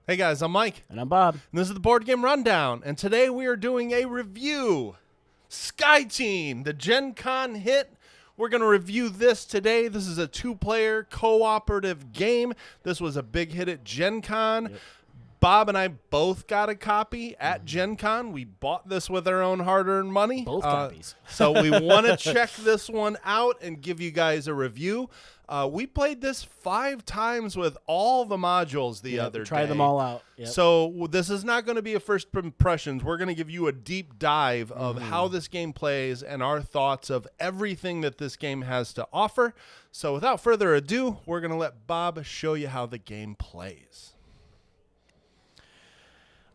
Hey guys, I'm Mike. And I'm Bob. And this is the Board Game Rundown. And today we are doing a review. Sky Team, the Gen Con hit. We're going to review this today. This is a 2-player cooperative game. This was a big hit at Gen Con. Yep. Bob and I both got a copy at Gen Con. We bought this with our own hard-earned money. Both copies. So we want to check this one out and give you guys a review. We played this 5 times with all the modules the other day. Tried them all out. Yep. So this is not going to be a first impressions. We're going to give you a deep dive of how this game plays and our thoughts of everything that this game has to offer. So without further ado, we're going to let Bob show you how the game plays.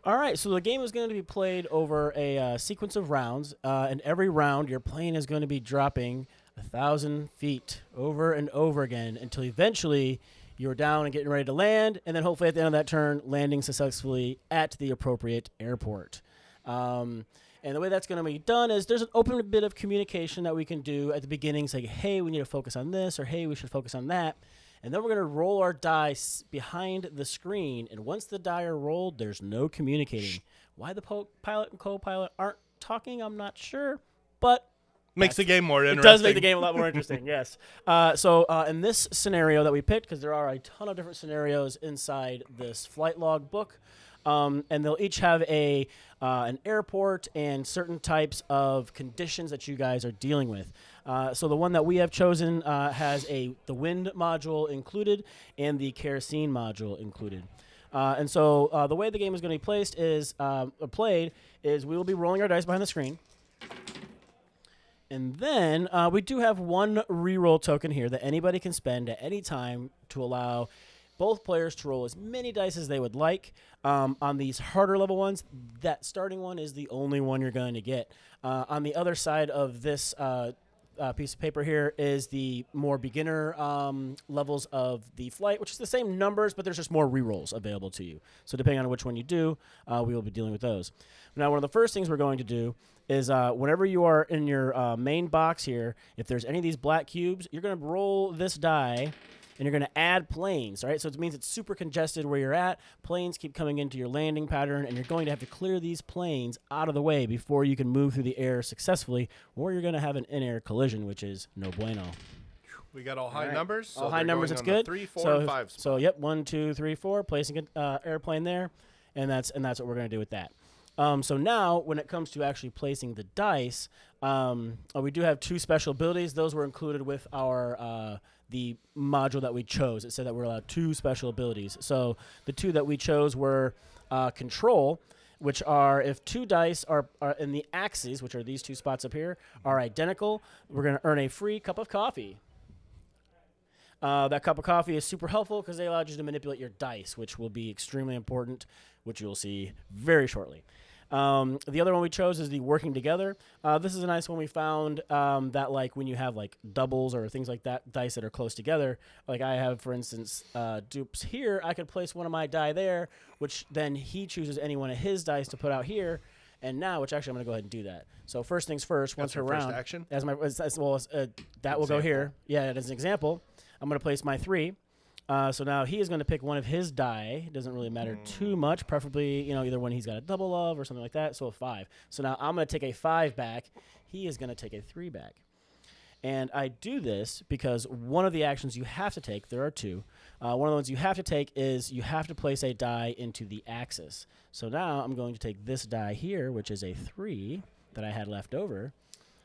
All right, so the game is going to be played over a sequence of rounds. And every round, your plane is going to be dropping 1,000 feet over and over again until eventually you're down and getting ready to land, and then hopefully at the end of that turn, landing successfully at the appropriate airport. And the way that's going to be done is there's an open bit of communication that we can do at the beginning, saying, hey, we need to focus on this, or hey, we should focus on that. And then we're going to roll our dice behind the screen, and once the die are rolled, there's no communicating. Why the pilot and co-pilot aren't talking, I'm not sure, but makes the game more interesting. It does make the game a lot more interesting, yes. So in this scenario that we picked, because there are a ton of different scenarios inside this flight log book, and they'll each have an airport and certain types of conditions that you guys are dealing with. So the one that we have chosen has the wind module included and the kerosene module included. And so the way the game is going to be played is we will be rolling our dice behind the screen. And then we do have one reroll token here that anybody can spend at any time to allow both players to roll as many dice as they would like. On these harder level ones, that starting one is the only one you're going to get. On the other side of this piece of paper here is the more beginner levels of the flight, which is the same numbers, but there's just more rerolls available to you. So depending on which one you do, we will be dealing with those. Now, one of the first things we're going to do is whenever you are in your main box here, if there's any of these black cubes, you're going to roll this die, and you're going to add planes, right? So it means it's super congested where you're at. Planes keep coming into your landing pattern, and you're going to have to clear these planes out of the way before you can move through the air successfully, or you're going to have an in-air collision, which is no bueno. We got all high numbers. So all high numbers, it's good. 3, 4, and 5 spot. So yep, 1, 2, 3, 4, placing an airplane there, and that's what we're going to do with that. So now, when it comes to actually placing the dice, we do have 2 special abilities. Those were included with our the module that we chose. It said that we're allowed 2 special abilities. So the 2 that we chose were control, which are if 2 dice are in the axes, which are these 2 spots up here, are identical, we're going to earn a free cup of coffee. That cup of coffee is super helpful because they allowed you to manipulate your dice, which will be extremely important, which you'll see very shortly. The other one we chose is the working together. This is a nice one we found that like when you have like doubles or things like that, dice that are close together, like I have, for instance, dupes here, I could place one of my die there, which then he chooses any one of his dice to put out here. And now, which actually I'm going to go ahead and do that. So first things first, once we're around, action? that will go here. Yeah, as an example, I'm going to place my 3. So now he is going to pick one of his die. It doesn't really matter too much, preferably, either one he's got a double of or something like that, so a 5. So now I'm going to take a 5 back. He is going to take a 3 back. And I do this because one of the actions you have to take, there are 2. One of the ones you have to take is you have to place a die into the axis. So now I'm going to take this die here, which is a 3 that I had left over.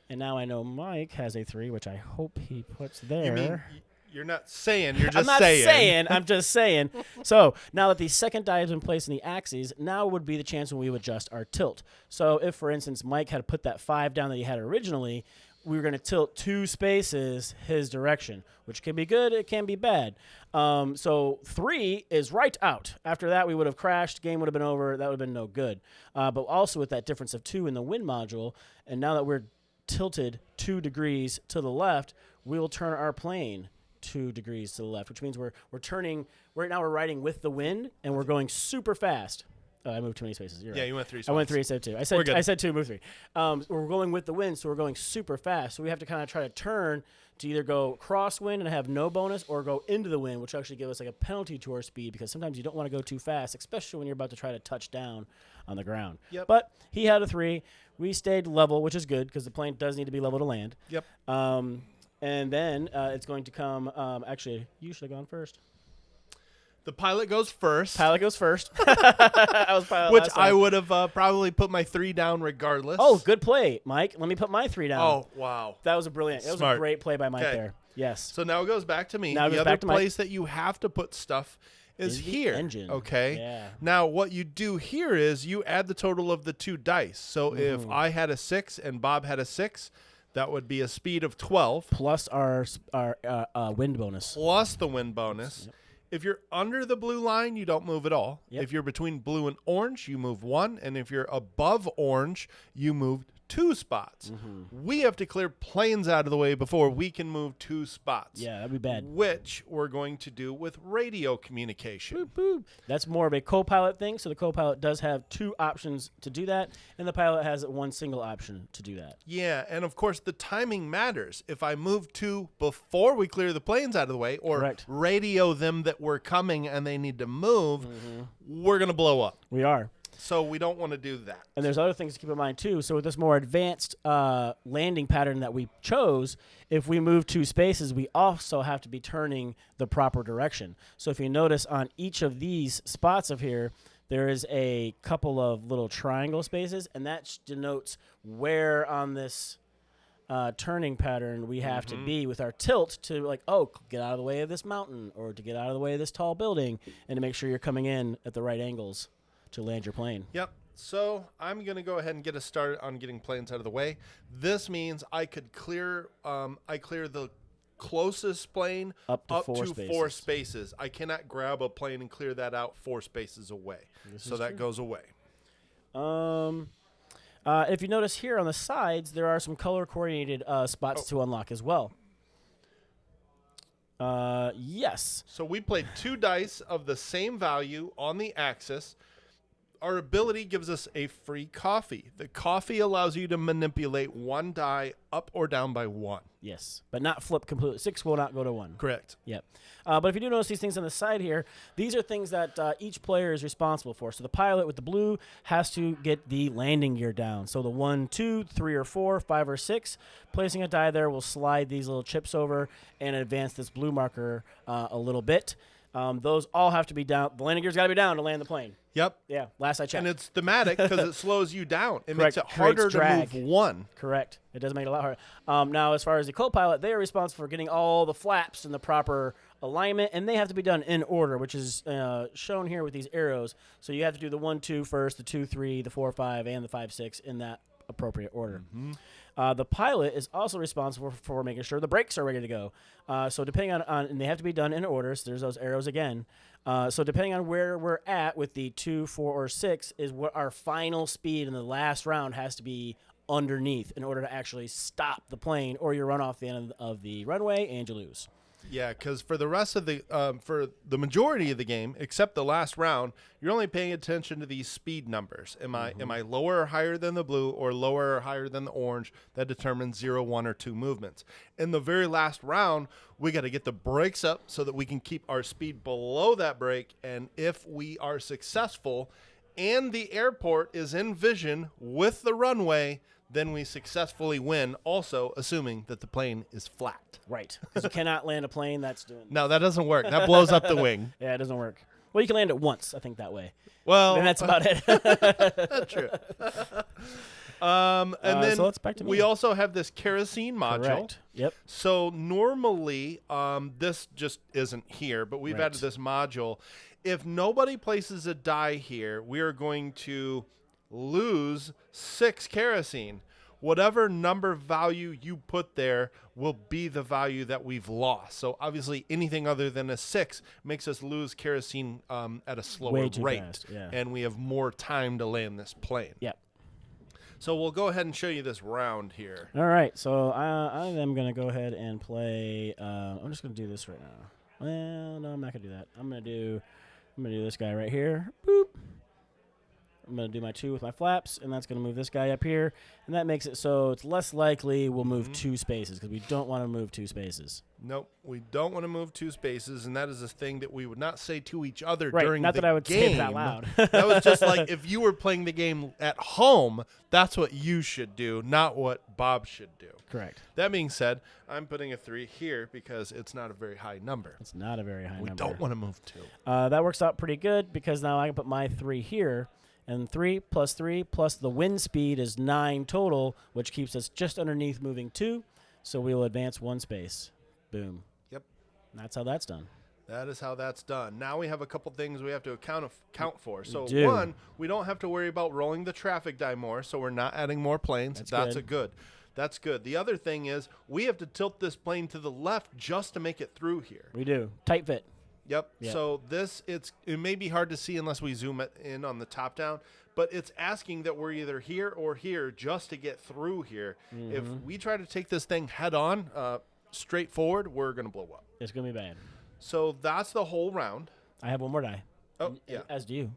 And now I know Mike has a 3, which I hope he puts there. You mean you're not saying, you're just I'm not saying. I'm just saying. So now that the second die has been placed in the axes, now would be the chance when we would adjust our tilt. So if, for instance, Mike had put that 5 down that he had originally, we were going to tilt 2 spaces his direction, which can be good, it can be bad. So 3 is right out. After that, we would have crashed, game would have been over, that would have been no good. But also with that difference of 2 in the wind module, and now that we're tilted 2 degrees to the left, we'll turn our plane 2 degrees to the left, which means we're riding with the wind, and we're going super fast. Oh, I moved too many spaces. You're Yeah, right. you went 3 spots. I went 3 instead of 2. We're good. I said 2, move 3. We're going with the wind, so we're going super fast. So we have to kind of try to turn to either go crosswind and have no bonus, or go into the wind, which actually give us like a penalty to our speed, because sometimes you don't want to go too fast, especially when you're about to try to touch down on the ground. Yep. But he had a 3. We stayed level, which is good because the plane does need to be level to land. Yep. And then it's going to come. Actually, you should have gone first. The pilot goes first. Pilot goes first. I was pilot Which last time. I would have probably put my 3 down regardless. Oh, good play, Mike. Let me put my 3 down. Oh, wow. That was a brilliant. It was a Smart. great play by Mike Okay. there. Yes. So now it goes back to me. Now it The goes other back to Mike. place that you have to put stuff is Is the here. engine. Okay. Yeah. Now what you do here is you add the total of the 2 dice. So if I had a 6 and Bob had a 6, that would be a speed of 12 Plus our wind bonus. plus the wind bonus. Yep. If you're under the blue line, you don't move at all. Yep. If you're between blue and orange, you move 1, and if you're above orange, you move 2 spots. We have to clear planes out of the way before we can move 2 spots. Yeah, that'd be bad. Which we're going to do with radio communication. Boop, boop. That's more of a co-pilot thing. So the co-pilot does have 2 options to do that, and the pilot has 1 single option to do that. Yeah, and of course the timing matters. If I move 2 before we clear the planes out of the way, or Correct. radio them that we're coming and they need to move, we're going to blow up. We are. So we don't want to do that. And there's other things to keep in mind, too. So with this more advanced landing pattern that we chose, if we move 2 spaces, we also have to be turning the proper direction. So if you notice on each of these spots of here, there is a couple of little triangle spaces, and that denotes where on this turning pattern we have to be with our tilt to, like, oh, get out of the way of this mountain, or to get out of the way of this tall building, and to make sure you're coming in at the right angles to land your plane. Yep. So I'm going to go ahead and get us started on getting planes out of the way. This means I could clear the closest plane Up to 4 4 spaces. I cannot grab a plane and clear that out 4 spaces away. So that goes away. If you notice here on the sides, there are some color-coordinated spots to unlock as well. Yes. So we played 2 dice of the same value on the axis. Our ability gives us a free coffee. The coffee allows you to manipulate 1 die up or down by 1. Yes, but not flip completely. 6 will not go to 1. Correct. Yep. But if you do notice these things on the side here, these are things that each player is responsible for. So the pilot with the blue has to get the landing gear down. So the 1, 2, 3, or 4, 5, or 6, placing a die there will slide these little chips over and advance this blue marker a little bit. Those all have to be down. The landing gear's got to be down to land the plane. Yep. Yeah, last I checked. And it's thematic because it slows you down. It Correct. makes it harder Creates drag. to move 1. Correct. It does make it a lot harder. Now, as far as the co-pilot, they are responsible for getting all the flaps in the proper alignment, and they have to be done in order, which is shown here with these arrows. So you have to do the 1, 2 first, the 2, 3, the 4, 5, and the 5, 6 in that appropriate order. The pilot is also responsible for making sure the brakes are ready to go. So depending on, and they have to be done in order, so there's those arrows again. So depending on where we're at with the 2, 4, or 6 is what our final speed in the last round has to be underneath in order to actually stop the plane, or you run off the end of the runway and you lose. Yeah, because for the rest of the for the majority of the game, except the last round, you're only paying attention to these speed numbers. Am I lower or higher than the blue, or lower or higher than the orange? That determines 0, 1, or 2 movements. In the very last round, we got to get the brakes up so that we can keep our speed below that brake. And if we are successful, and the airport is in vision with the runway, then we successfully win, also assuming that the plane is flat. Right. Because you cannot land a plane that's doing. No, that doesn't work. That blows up the wing. Yeah, it doesn't work. Well, you can land it once, I think, that way. Well, And that's about it. that's true. And then so it's back to me. we also have this kerosene module. Correct. Yep. So normally, this just isn't here, but we've Right. added this module. If nobody places a die here, we are going to lose 6 kerosene. Whatever number value you put there will be the value that we've lost. So obviously anything other than a 6 makes us lose kerosene at a slower Way too rate. fast, yeah. And we have more time to land this plane. Yep. So we'll go ahead and show you this round here. All right. So I am going to go ahead and play. I'm just going to do this right now. Well, no, I'm not going to do that. I'm going to do this guy right here. Boop. I'm going to do my 2 with my flaps, and that's going to move this guy up here. And that makes it so it's less likely we'll move 2 spaces because we don't want to move 2 spaces. Nope, we don't want to move 2 spaces, and that is a thing that we would not say to each other Right, during not the that I would game. say it out loud. That was just like if you were playing the game at home, that's what you should do, not what Bob should do. Correct. That being said, I'm putting a 3 here because it's not a very high number. It's not a very high number. We don't want to move 2. That works out pretty good because now I can put my 3 here. And 3 plus the wind speed is 9 total, which keeps us just underneath moving 2. So we will advance 1 space. Boom. Yep. And that's how that's done. That is how that's done. Now we have a couple things we have to count for. So do. 1, we don't have to worry about rolling the traffic die more, so we're not adding more planes. That's good. That's good. The other thing is we have to tilt this plane to the left just to make it through here. We do. Tight fit. Yep. So it may be hard to see unless we zoom it in on the top down, but it's asking that we're either here or here just to get through here. If we try to take this thing head on, straight forward, we're going to blow up. It's going to be bad. So that's the whole round. I have one more die. Oh, yeah. As do you.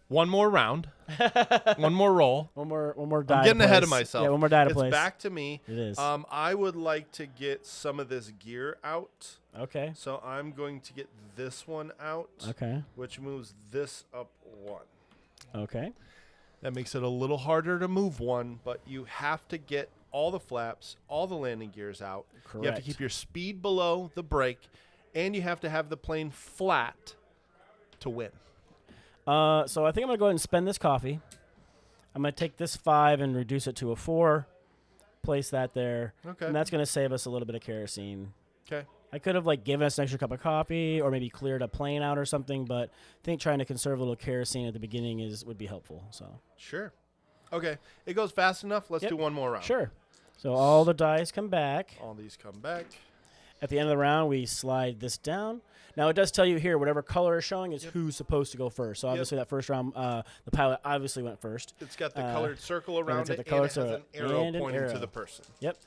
One more round. One more roll. One more die. I'm getting ahead of myself. Yeah, one more die to place. It's back to me. It is. I would like to get some of this gear out. Okay. So I'm going to get this one out. Okay. Which moves this up 1. Okay. That makes it a little harder to move 1, but you have to get all the flaps, all the landing gears out. Correct. You have to keep your speed below the brake, and you have to have the plane flat to win. So I think I'm going to go ahead and spend this coffee. I'm going to take this 5 and reduce it to a 4. Place that there. Okay. And that's going to save us a little bit of kerosene. Okay. I could have given us an extra cup of coffee or maybe cleared a plane out or something, but I think trying to conserve a little kerosene at the beginning would be helpful. So Sure. Okay. It goes fast enough. Let's do one more round. Sure. So all the dice come back. All these come back. At the end of the round, we slide this down. Now, it does tell you here, whatever color is showing is who's supposed to go first. So, obviously, that first round, the pilot obviously went first. It's got the colored circle around it, the and color it has an arrow pointing to the person. Yep.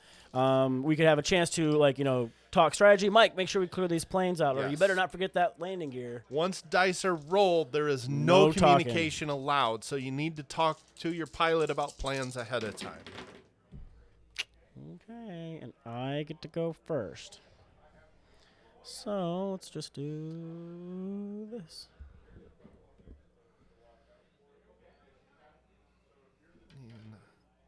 We could have a chance to, talk strategy. Mike, make sure we clear these planes out, or you better not forget that landing gear. Once dice are rolled, there is no communication allowed, so you need to talk to your pilot about plans ahead of time. Okay, and I get to go first. So let's just do this. And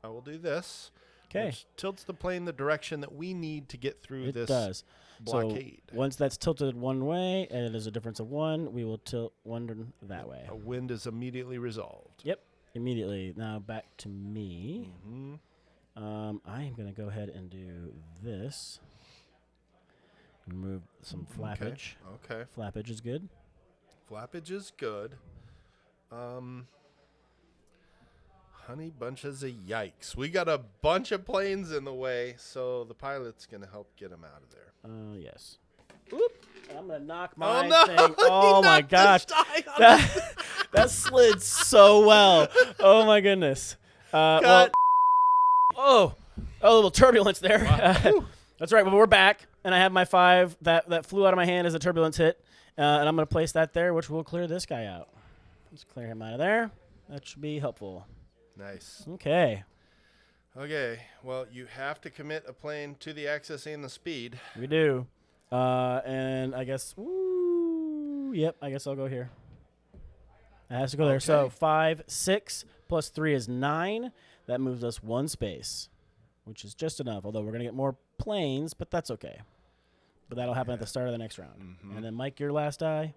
I will do this. Okay. Which tilts the plane the direction that we need to get through this blockade. So once that's tilted one way, and it is a difference of 1, we will tilt one that way. A wind is immediately resolved. Yep, immediately. Now back to me. Mm-hmm. I am going to go ahead and do this. Remove some flappage. Okay. Flappage is good. Flappage is good. Honey bunches of yikes. We got a bunch of planes in the way, so the pilot's going to help get them out of there. Yes. Oop. I'm going to knock my thing. Oh, my gosh. That slid so well. Oh, my goodness. Cut. A little turbulence there. Wow. That's right, but we're back, and I have my 5 that flew out of my hand as a turbulence hit, and I'm going to place that there, which will clear this guy out. Let's clear him out of there. That should be helpful. Nice. Okay. Okay, well, you have to commit a plane to the axis and the speed. We do. And I guess, yep, I guess I'll go here. It has to go there. So 5, 6, plus 3 is 9. That moves us 1 space, which is just enough, although we're going to get more planes, but that's okay. But that'll happen at the start of the next round. Mm-hmm. And then, Mike, your last die.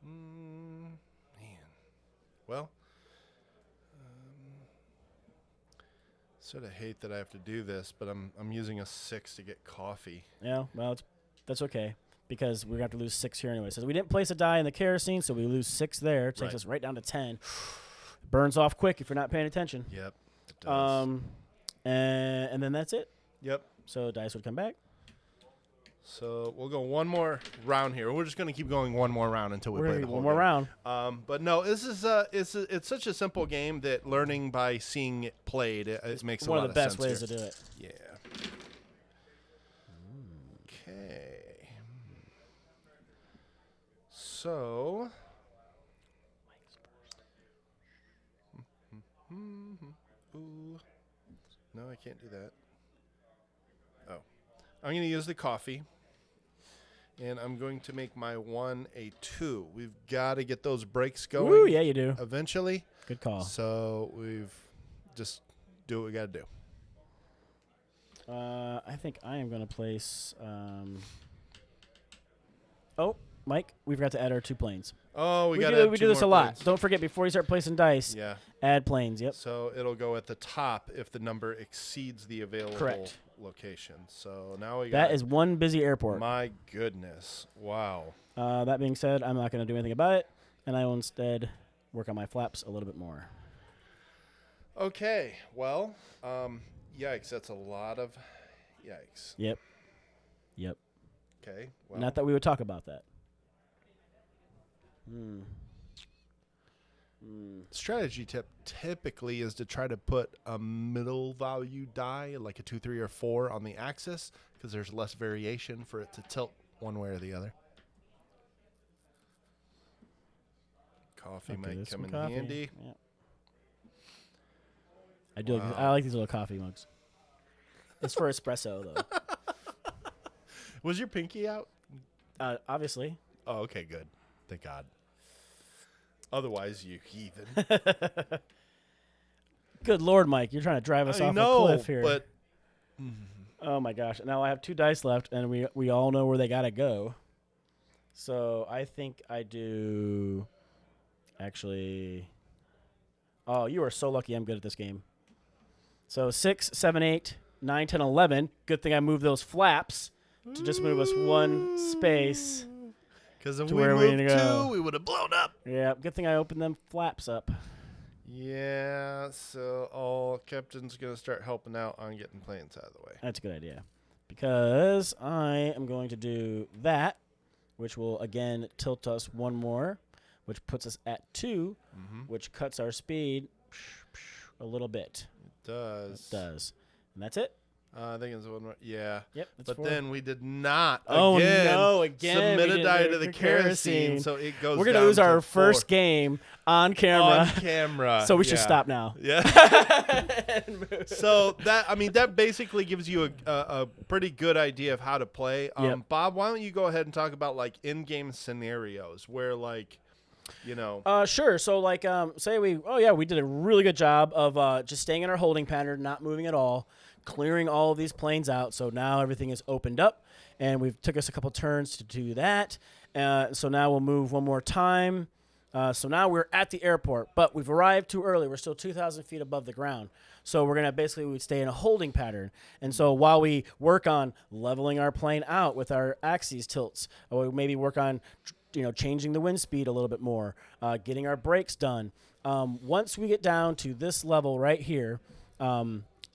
Man. Well, sort of hate that I have to do this, but I'm using a 6 to get coffee. Yeah, well, that's okay, because we're going to have to lose 6 here anyway. So we didn't place a die in the kerosene, so we lose 6 there. It takes us right down to 10. Burns off quick if you're not paying attention. Yep, it does. And then that's it. Yep. So dice would come back. So we'll go one more round here. We're just going to keep going one more round until we play the whole one more game. round. But no, this is it's such a simple game that learning by seeing it played it makes a lot of sense. One of the best ways to do it. Yeah. Okay. So I can't do that. Oh. I'm going to use the coffee. And I'm going to make my 1 a 2. We've got to get those breaks going. Ooh, yeah, you do. Eventually. Good call. So we've just do what we got to do. I think I am going to place. Oh, Mike, we forgot to add our 2 planes. Oh, we do this a lot. Don't forget, before you start placing dice, add planes. Yep. So it'll go at the top if the number exceeds the available location. So now we got. That is one busy airport. My goodness. Wow. That being said, I'm not going to do anything about it, and I will instead work on my flaps a little bit more. Okay. Well, yikes. That's a lot of yikes. Yep. Okay. Well. Not that we would talk about that. Strategy tip typically is to try to put a middle value die, like a 2, 3, or 4, on the axis, because there's less variation for it to tilt one way or the other. Coffee might come in handy. Yeah. I do. I like these little coffee mugs. It's for espresso, though. Was your pinky out? Obviously. Oh, okay, good. Thank God. Otherwise, you heathen. Good Lord, Mike. You're trying to drive us off a cliff here. But oh, my gosh. Now I have 2 dice left, and we all know where they got to go. So I think I do actually. Oh, you are so lucky I'm good at this game. So 6, 7, 8, 9, 10, 11. Good thing I moved those flaps to just move us 1 space. Because if we moved 2, we would have blown up. Yeah, good thing I opened them flaps up. Yeah, so Captain's going to start helping out on getting planes out of the way. That's a good idea. Because I am going to do that, which will, again, tilt us 1 more, which puts us at 2, which cuts our speed a little bit. It does. It does. And that's it. I think it's 1 more. Yeah. Yep. But 4. then we did not again submit we a die to the kerosene, so it goes. We're gonna lose our first game on camera. So we should stop now. Yeah. So that basically gives you a pretty good idea of how to play. Bob, why don't you go ahead and talk about like in-game scenarios where Sure. So like say we did a really good job of just staying in our holding pattern, not moving at all, clearing all of these planes out. So now everything is opened up, and we've took us a couple turns to do that. So now we'll move 1 more time. So now we're at the airport, but we've arrived too early. We're still 2,000 feet above the ground. So we're going to we stay in a holding pattern. And so while we work on leveling our plane out with our axes tilts, or we maybe work on changing the wind speed a little bit more, getting our brakes done. Once we get down to this level right here,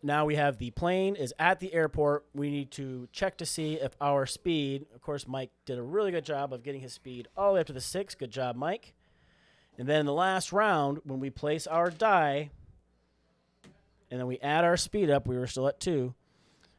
now we have the plane is at the airport. We need to check to see if our speed, of course, Mike did a really good job of getting his speed all the way up to the 6. Good job, Mike. And then in the last round, when we place our die, and then we add our speed up, we were still at 2.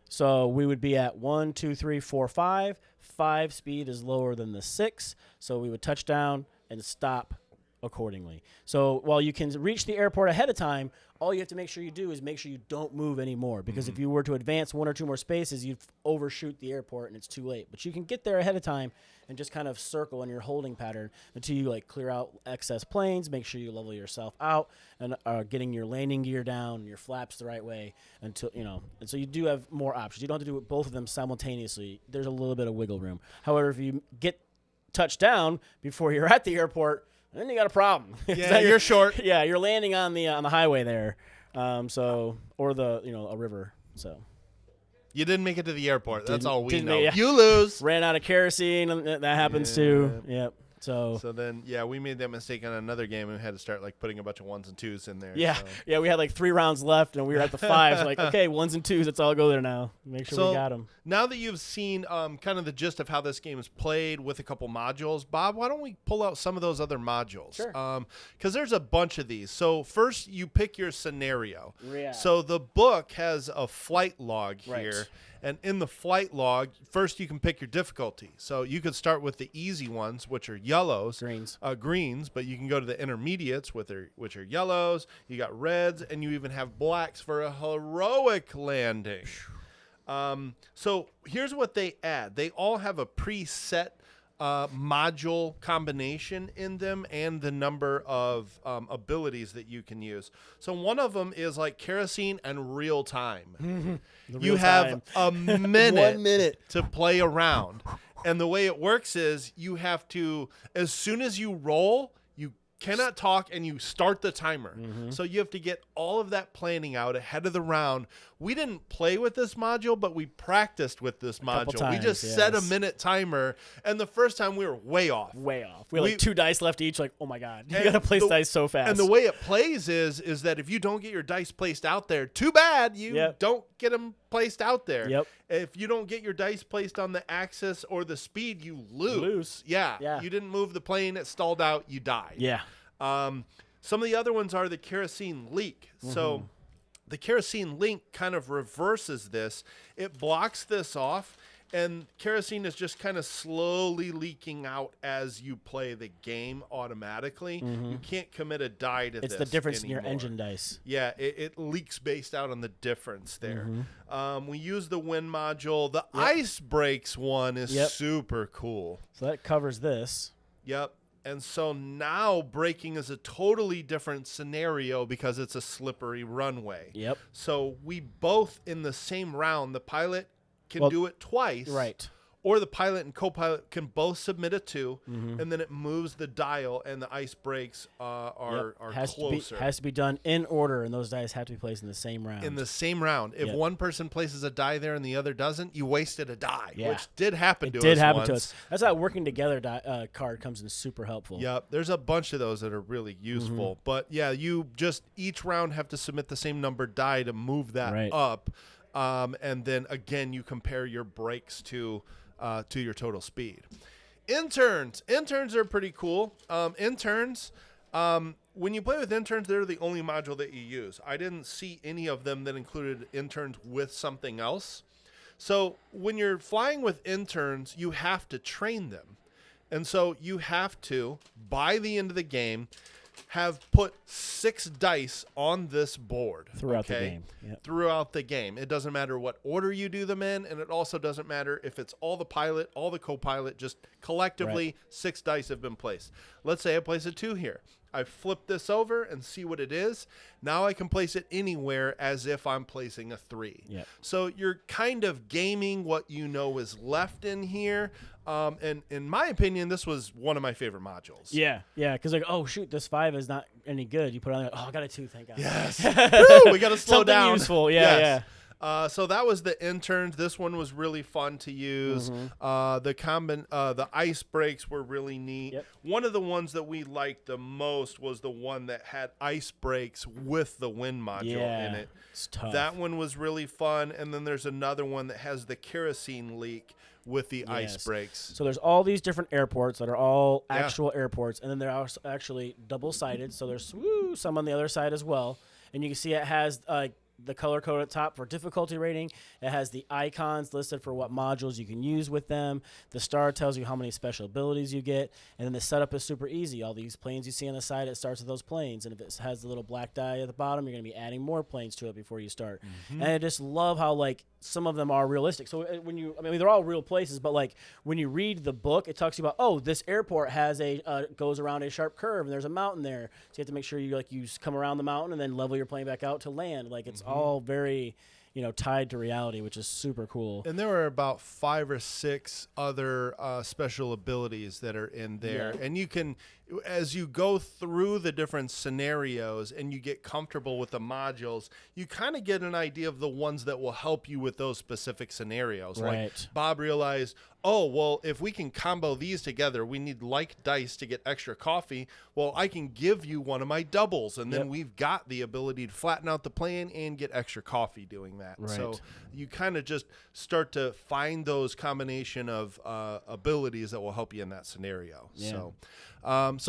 So we would be at 1, 2, 3, 4, 5. 5 speed is lower than the 6, so we would touch down and stop accordingly. So while you can reach the airport ahead of time, all you have to make sure you do is make sure you don't move anymore, because if you were to advance 1 or 2 more spaces, you'd overshoot the airport and it's too late. But you can get there ahead of time and just kind of circle in your holding pattern until you clear out excess planes, make sure you level yourself out, and are getting your landing gear down, your flaps the right way until and so you do have more options. You don't have to do both of them simultaneously. There's a little bit of wiggle room. However, if you get touched down before you're at the airport, then you got a problem. Yeah, you're short. Yeah, you're landing on the highway there, or a river. So you didn't make it to the airport. That's all we know. Yeah. You lose. Ran out of kerosene. That happens too. Yep. So then, we made that mistake on another game and we had to start putting a bunch of 1s and 2s in there. Yeah, so. Yeah. We had 3 rounds left and we were at the 5. So okay, 1s and 2s. Let's all go there now. Make sure we got them. Now that you've seen kind of the gist of how this game is played with a couple modules, Bob, why don't we pull out some of those other modules? Sure. Because there's a bunch of these. So first, you pick your scenario. Yeah. So the book has a flight log here. Right. And in the flight log, first you can pick your difficulty. So you could start with the easy ones, which are yellows, greens, but you can go to the intermediates, which are yellows. You got reds, and you even have blacks for a heroic landing. So here's what they add. They all have a preset module combination in them and the number of abilities that you can use. So one of them is like kerosene and real time. You have a minute, 1 minute to play around. And the way it works is you have to, as soon as you roll, you cannot talk and you start the timer. So you have to get all of that planning out ahead of the round. We didn't play with this module, but we practiced with this module. We just set a minute timer, and the first time we were way off. We had like 2 dice left each. Like, oh my god, you gotta place dice so fast. And the way it plays is that if you don't get your dice placed out there, too bad. You don't get them placed out there. If you don't get your dice placed on the axis or the speed, you lose. Yeah. You didn't move the plane. It stalled out. You died. Some of the other ones are the kerosene leak. So the kerosene leak kind of reverses this. It blocks this off, and kerosene is just kind of slowly leaking out as you play the game automatically. You can't commit a die to this. It's the difference anymore. in your engine dice. Yeah, it leaks based out on the difference there. We use the wind module. The ice breaks one is super cool. So that covers this. And so now braking is a totally different scenario because it's a slippery runway. So we both, in the same round, the pilot can do it twice. Or the pilot and co-pilot can both submit a 2, and then it moves the dial, and the ice brakes are closer. Has to be done in order, and those dice have to be placed in the same round. In the same round. If one person places a die there and the other doesn't, you wasted a die, which did happen to us. That's how working together card comes in super helpful. There's a bunch of those that are really useful. But, yeah, you just each round have to submit the same number die to move that up. And then, again, you compare your brakes to your total speed. Interns are pretty cool. When you play with interns, they're the only module that you use. I didn't see any of them that included interns with something else. So when you're flying with interns, you have to train them. And so you have to, by the end of the game, have put 6 dice on this board throughout the game. Throughout the game. It doesn't matter what order you do them in, and it also doesn't matter if it's all the pilot, all the co-pilot, just collectively 6 dice have been placed. Let's say I place a 2 here. I flip this over and see what it is. Now I can place it anywhere as if I'm placing a 3. So you're kind of gaming what you know is left in here. And in my opinion, this was one of my favorite modules. Because like, oh shoot, this 5 is not any good. You put it on there, oh, I got a 2, thank God. Woo, we got to slow down. Something useful, so that was the interns. This one was really fun to use. The ice brakes were really neat. One of the ones that we liked the most was the one that had ice brakes with the wind module in it. It's tough. That one was really fun. And then there's another one that has the kerosene leak with the ice brakes. So there's all these different airports that are all actual airports, and then they're also actually double-sided. So there's some on the other side as well. And you can see it has the color code at top for difficulty rating. It has the icons listed for what modules you can use with them. The star tells you how many special abilities you get. And then the setup is super easy. All these planes you see on the side, it starts with those planes. And if it has the little black die at the bottom, you're going to be adding more planes to it before you start. And I just love how, like, some of them are realistic. So they're all real places, but like when you read the book, it talks about, oh, this airport has goes around a sharp curve and there's a mountain there. So you have to make sure you come around the mountain and then level your plane back out to land. Like it's all very, tied to reality, which is super cool. And there were about 5 or 6 other special abilities that are in there. And you can, as you go through the different scenarios and you get comfortable with the modules, you kind of get an idea of the ones that will help you with those specific scenarios. Like Bob realized, oh, well, if we can combo these together, we need like dice to get extra coffee. Well, I can give you one of my doubles, and then we've got the ability to flatten out the plane and get extra coffee doing that. So you kind of just start to find those combination of abilities that will help you in that scenario. So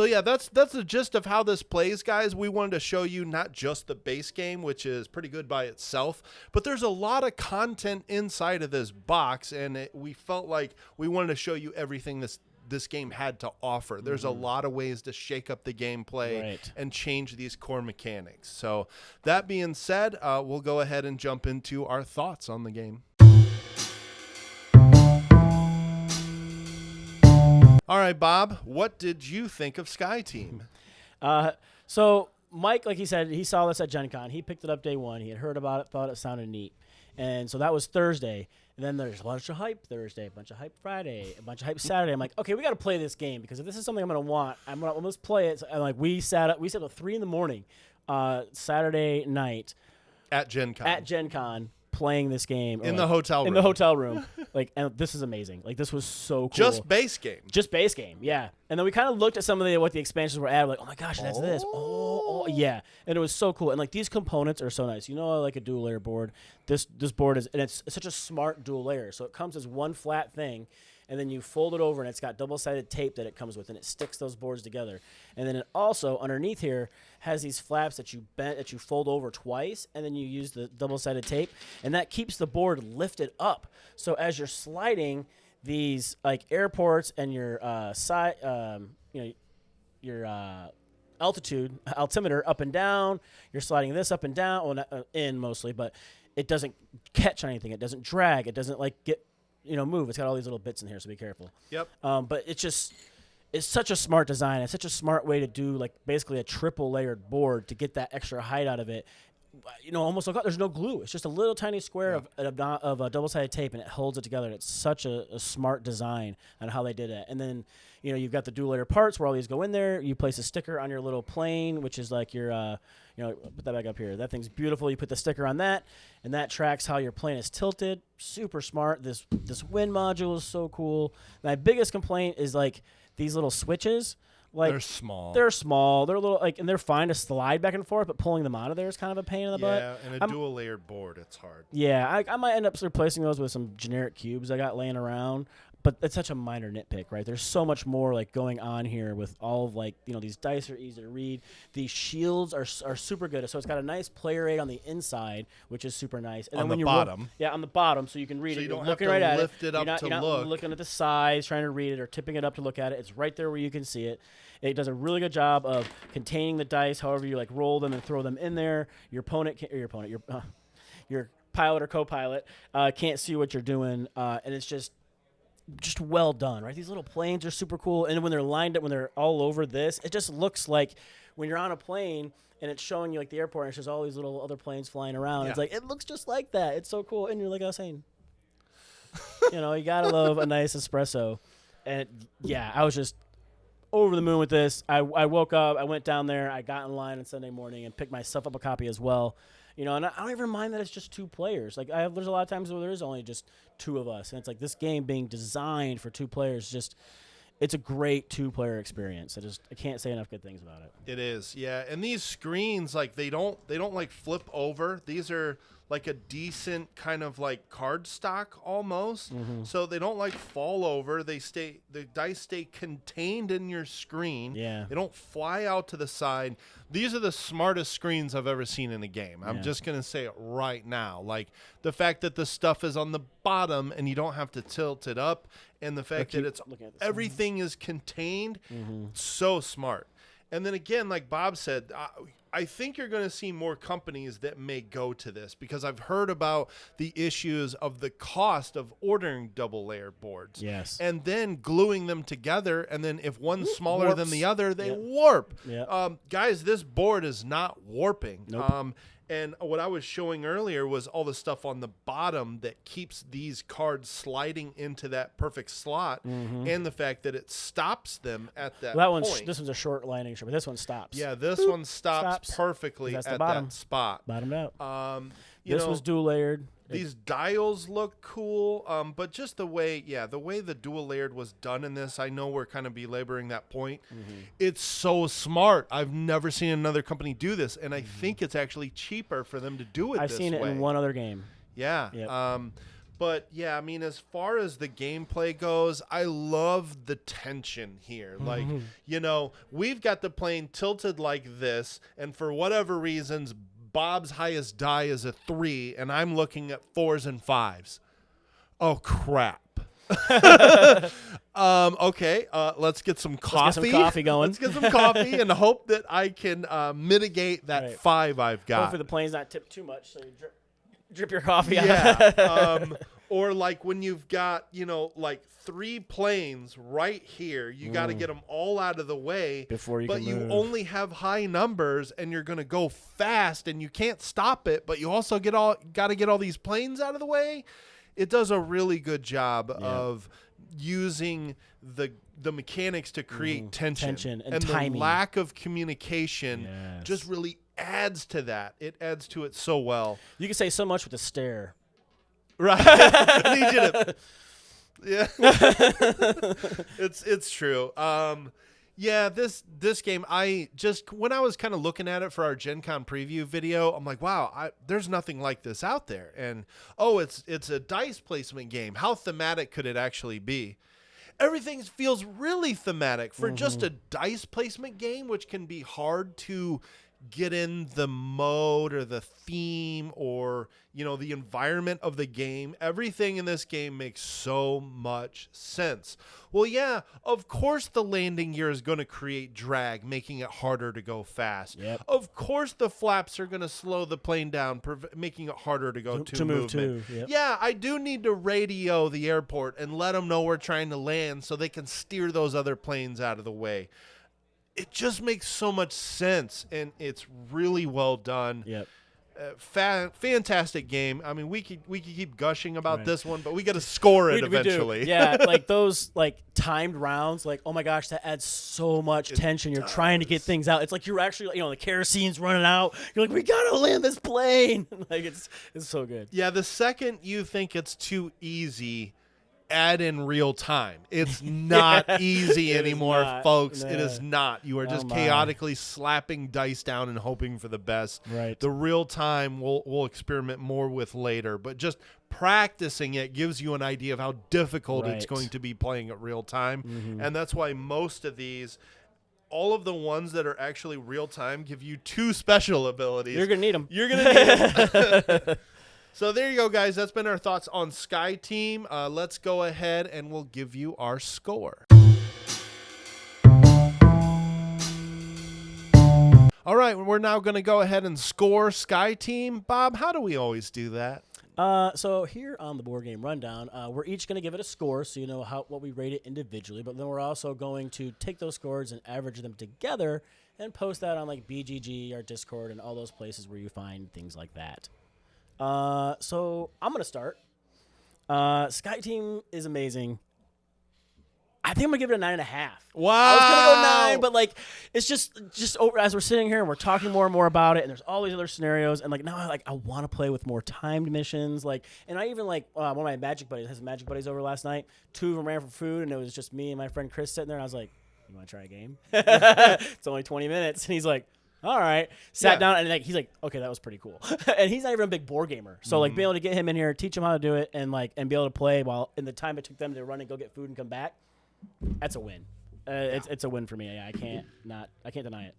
yeah, that's the gist of how this plays, guys. We wanted to show you not just the base game, which is pretty good by itself, but there's a lot of content inside of this box, and we felt like we wanted to show you everything this game had to offer. There's a lot of ways to shake up the gameplay and change these core mechanics. So that being said, we'll go ahead and jump into our thoughts on the game. All right, Bob, what did you think of Sky Team? So Mike, like he said, he saw this at Gen Con. He picked it up day one. He had heard about it, thought it sounded neat. And so that was Thursday. And then there's a bunch of hype Thursday, a bunch of hype Friday, a bunch of hype Saturday. I'm like, okay, we got to play this game because if this is something I'm going to want, let's play it. So, and like we sat up at 3 a.m, Saturday night At Gen Con. Playing this game in the hotel room. In the hotel room. And this is amazing. Like, this was so cool. Just base game. Yeah. And then we kind of looked at some of what the expansions were added. Like, oh my gosh, that's this. Oh, yeah. And it was so cool. And like these components are so nice. You know, I like a dual layer board. This board is, and it's such a smart dual layer. So it comes as one flat thing, and then you fold it over, and it's got double-sided tape that it comes with, and it sticks those boards together. And then it also, underneath here, has these flaps that you fold over twice, and then you use the double-sided tape, and that keeps the board lifted up. So as you're sliding these like airports and your altimeter up and down, you're sliding this up and down, well, not, in mostly, but it doesn't catch anything. It doesn't drag. It doesn't like get move. It's got all these little bits in here, so be careful. Yep. But it's such a smart design. It's such a smart way to do like basically a triple layered board to get that extra height out of it. Almost like there's no glue. It's just a little tiny square of a double-sided tape, and it holds it together. It's such a smart design on how they did it. And then, you've got the dual-layer parts where all these go in there. You place a sticker on your little plane, which is like your, put that back up here. That thing's beautiful. You put the sticker on that, and that tracks how your plane is tilted. Super smart. This wind module is so cool. My biggest complaint is like these little switches. Like, they're small. They're small. They're a little and they're fine to slide back and forth, but pulling them out of there is kind of a pain in the butt. Yeah, and a dual layered board, it's hard. Yeah, I might end up replacing those with some generic cubes I got laying around, but it's such a minor nitpick, right? There's so much more like going on here with all of these dice are easy to read. These shields are super good. So it's got a nice player aid on the inside, which is super nice. And on then the bottom. On the bottom, so you can read so it. You don't looking have to right at lift it up you're not look. Looking at the sides, trying to read it, or tipping it up to look at it. It's right there where you can see it. It does a really good job of containing the dice. However you roll them and throw them in there. Your pilot or co-pilot can't see what you're doing, and it's just well done, right? These little planes are super cool, and when they're lined up, when they're all over this, it just looks like when you're on a plane and it's showing you like the airport, and it's just all these little other planes flying around. Yeah. It's like it looks just like that. It's so cool, and you're like I was saying, you gotta love a nice espresso, and I was just over the moon with this. I woke up, I went down there, I got in line on Sunday morning and picked myself up a copy as well. And I don't even mind that it's just 2 players. Like there's a lot of times where there is only just 2 of us, and it's like this game being designed for 2 players. It's a great 2-player experience. I can't say enough good things about it. It is, yeah. And these screens, like they don't like flip over. These are like a decent kind of like card stock almost. Mm-hmm. So they don't like fall over. The dice stay contained in your screen. Yeah. They don't fly out to the side. These are the smartest screens I've ever seen in a game. I'm just going to say it right now. Like the fact that the stuff is on the bottom and you don't have to tilt it up, and the fact that it's everything is contained. Mm-hmm. So smart. And then again, like Bob said, I think you're going to see more companies that may go to this, because I've heard about the issues of the cost of ordering double layer boards. Yes. And then gluing them together, and then if one's smaller than the other, they warp. Yep. Guys, this board is not warping. Nope. And what I was showing earlier was all the stuff on the bottom that keeps these cards sliding into that perfect slot, and the fact that it stops them at that point. This one's a short landing strip, but this one stops. Yeah, this one stops perfectly at that spot. Bottomed out. This was dual layered. These dials look cool, but just the way the dual layered was done in this, I know we're kind of belaboring that point. Mm-hmm. It's so smart. I've never seen another company do this, and I think it's actually cheaper for them to do it this way. I've seen it in one other game. Yeah. Yep. But, yeah, I mean, as far as the gameplay goes, I love the tension here. Like, we've got the plane tilted like this, and for whatever reasons, Bob's highest die is a 3, and I'm looking at 4s and 5s. Oh, crap. Okay, let's get some coffee. Let's get some coffee going. Let's get some coffee and hope that I can mitigate that Right. 5 I've got. Hopefully the plane's not tipped too much, so you drip your coffee out. Yeah. Or like when you've got, like 3 planes right here, you got to get them all out of the way Before you but can you move. only have high numbers and you're going to go fast and you can't stop it, but you also got to get all these planes out of the way. It does a really good job of using the mechanics to create tension and timing. The lack of communication Yes. just really adds to that. It adds to it so well. You can say so much with a stare. Right. I need you to. Yeah. It's true. Yeah, this game, when I was kind of looking at it for our Gen Con preview video, I'm like, wow, there's nothing like this out there. And it's a dice placement game. How thematic could it actually be? Everything feels really thematic for just a dice placement game, which can be hard to get in the mode or the theme or the environment of the game. Everything in this game makes so much sense. Well, yeah, of course the landing gear is going to create drag, making it harder to go fast. Yep. Of course the flaps are going to slow the plane down, making it harder to go to move movement. to. Yep. Yeah, I do need to radio the airport and let them know we're trying to land so they can steer those other planes out of the way. It just makes so much sense, and it's really well done. Yep. Fantastic game. I mean, we could keep gushing about this one, but we got to score it eventually. We do. Yeah, like those timed rounds. Like, oh my gosh, that adds so much tension. You're trying to get things out. It's like you're actually, the kerosene's running out. You're like, we gotta land this plane. It's so good. Yeah, the second you think it's too easy, add in real time. It's not easy anymore, not. folks. No. It is not. You are just chaotically slapping dice down and hoping for the best. Right. The real time we'll experiment more with later, but just practicing it gives you an idea of how difficult it's going to be playing at real time. And that's why most of these, all of the ones that are actually real time, give you 2 special abilities. You're gonna need them. You're gonna need them. So there you go, guys. That's been our thoughts on Sky Team. Let's go ahead and we'll give you our score. All right, we're now going to go ahead and score Sky Team. Bob, how do we always do that? So here on the Board Game Rundown, we're each going to give it a score, so you know what we rate it individually. But then we're also going to take those scores and average them together and post that on BGG, our Discord, and all those places where you find things like that. So I'm going to start. Sky Team is amazing. I think I'm going to give it a 9.5. Wow. I was going to go 9, but it's just over, as we're sitting here and we're talking more and more about it, and there's all these other scenarios, and now I want to play with more timed missions. And I even one of my Magic buddies, has Magic buddies over last night. 2 of them ran for food, and it was just me and my friend Chris sitting there, and I was like, you want to try a game? It's only 20 minutes. And he's like, all right. Sat down, and he's like, okay, that was pretty cool. And he's not even a big board gamer. So being able to get him in here, teach him how to do it, and be able to play while in the time it took them to run and go get food and come back, that's a win. It's a win for me. I can't deny it.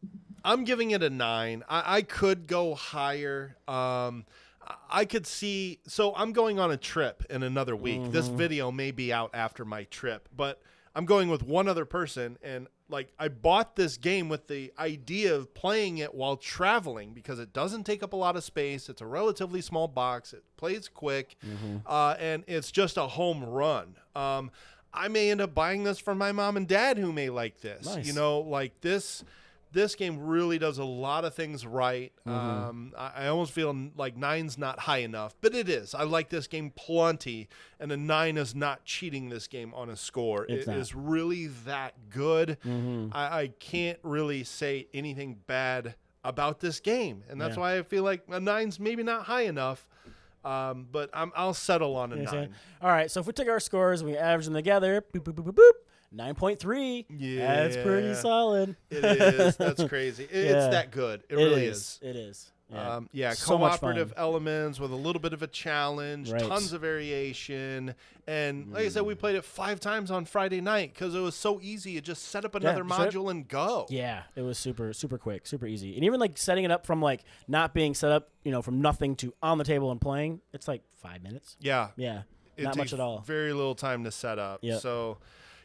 I'm giving it a 9. I could go higher. I could see. So I'm going on a trip in another week. This video may be out after my trip, but I'm going with one other person, and I bought this game with the idea of playing it while traveling because it doesn't take up a lot of space. It's a relatively small box. It plays quick, and it's just a home run. I may end up buying this for my mom and dad who may like this. Nice. This game really does a lot of things right. I almost feel like 9's not high enough, but it is. I like this game plenty, and a 9 is not cheating this game on a score. It is really that good. I can't really say anything bad about this game, and that's why I feel like a 9's maybe not high enough. But I'll settle on a 9. All right, so if we take our scores and we average them together, boop, boop, boop, boop, boop, 9.3. Yeah. That's pretty solid. It is. That's crazy. It's that good. It really is. It is. Yeah, So much cooperative fun. elements with a little bit of a challenge, Right. tons of variation. And like I said, we played it 5 times on Friday night because it was so easy. You just set up another module and go. Yeah, it was super quick, super easy. And even setting it up from not being set up, from nothing to on the table and playing, it's 5 minutes. Yeah. Yeah. It Not much takes at all. very little time to set up. Yep. So,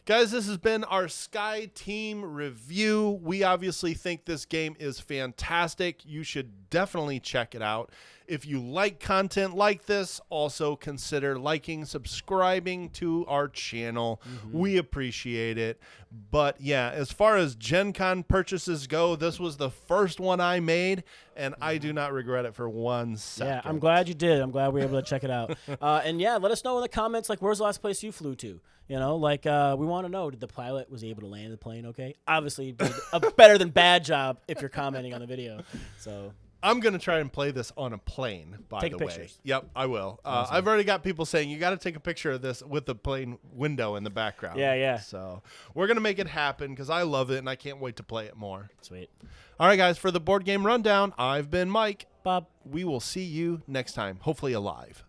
guys, this has been our Sky Team review. We obviously think this game is fantastic. You should definitely check it out. If you like content like this, also consider liking, subscribing to our channel. We appreciate it. But yeah, as far as Gen Con purchases go, this was the first one I made, and I do not regret it for 1 second. Yeah, I'm glad you did. I'm glad we were able to check it out. And yeah, let us know in the comments, like, where's the last place you flew to? You know, like, we want to know, did the pilot was able to land the plane okay? Obviously, you did a better than bad job if you're commenting on the video. So I'm going to try and play this on a plane, by Take the pictures. way. Yep, I will. Awesome. I've already got people saying, you got to take a picture of this with the plane window in the background. Yeah, yeah. So we're going to make it happen because I love it, and I can't wait to play it more. Sweet. All right, guys, for the Board Game Rundown, I've been Mike. Bob. We will see you next time, hopefully alive.